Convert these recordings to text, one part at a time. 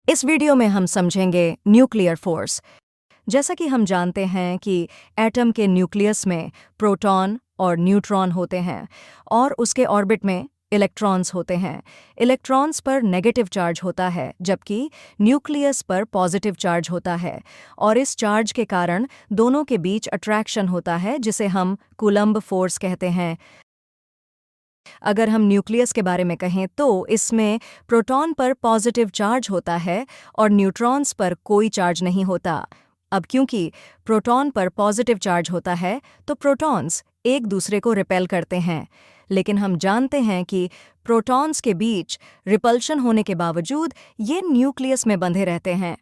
इस वीडियो में हम समझेंगे न्यूक्लियर फोर्स। जैसा कि हम जानते हैं कि एटम के न्यूक्लियस में प्रोटॉन और न्यूट्रॉन होते हैं और उसके ऑर्बिट में इलेक्ट्रॉन्स होते हैं। इलेक्ट्रॉन्स पर नेगेटिव चार्ज होता है जबकि न्यूक्लियस पर पॉजिटिव चार्ज होता है और इस चार्ज के कारण दोनों के बीच अट्रैक्शन होता है जिसे हम कूलम्ब फोर्स कहते हैं। अगर हम न्यूक्लियस के बारे में कहें तो इसमें प्रोटॉन पर पॉजिटिव चार्ज होता है और न्यूट्रॉन्स पर कोई चार्ज नहीं होता। अब क्योंकि प्रोटॉन पर पॉजिटिव चार्ज होता है तो प्रोटॉन्स एक दूसरे को रिपेल करते हैं, लेकिन हम जानते हैं कि प्रोटॉन्स के बीच रिपल्शन होने के बावजूद ये न्यूक्लियस में बंधे रहते हैं।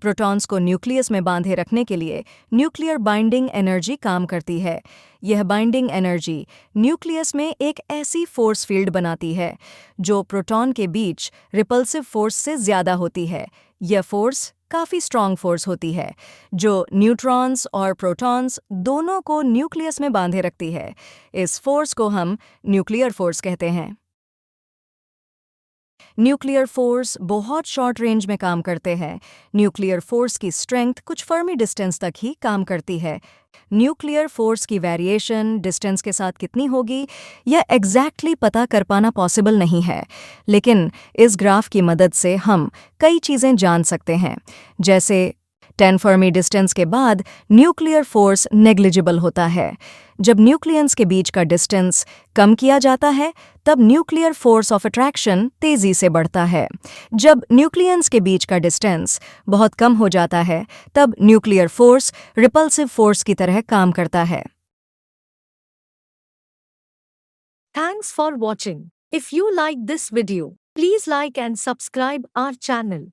प्रोटॉन्स को न्यूक्लियस में बांधे रखने के लिए न्यूक्लियर बाइंडिंग एनर्जी काम करती है। यह बाइंडिंग एनर्जी न्यूक्लियस में एक ऐसी फोर्स फील्ड बनाती है जो प्रोटॉन के बीच रिपल्सिव फोर्स से ज़्यादा होती है। यह फोर्स काफ़ी स्ट्रॉन्ग फोर्स होती है जो न्यूट्रॉन्स और प्रोटॉन्स दोनों को न्यूक्लियस में बांधे रखती है। इस फोर्स को हम न्यूक्लियर फोर्स कहते हैं। न्यूक्लियर फोर्स बहुत शॉर्ट रेंज में काम करते हैं। न्यूक्लियर फोर्स की स्ट्रेंथ कुछ फर्मी डिस्टेंस तक ही काम करती है। न्यूक्लियर फोर्स की वेरिएशन डिस्टेंस के साथ कितनी होगी यह एग्जैक्टली पता कर पाना पॉसिबल नहीं है, लेकिन इस ग्राफ की मदद से हम कई चीज़ें जान सकते हैं। जैसे 10 फर्मी डिस्टेंस के बाद न्यूक्लियर फोर्स नेग्लिजिबल होता है। जब न्यूक्लियंस के बीच का डिस्टेंस कम किया जाता है तब न्यूक्लियर फोर्स ऑफ अट्रैक्शन तेज़ी से बढ़ता है। जब न्यूक्लियंस के बीच का डिस्टेंस बहुत कम हो जाता है तब न्यूक्लियर फोर्स रिपल्सिव फोर्स की तरह काम करता है। Thanks for watching. If you like this video, please like and subscribe our channel.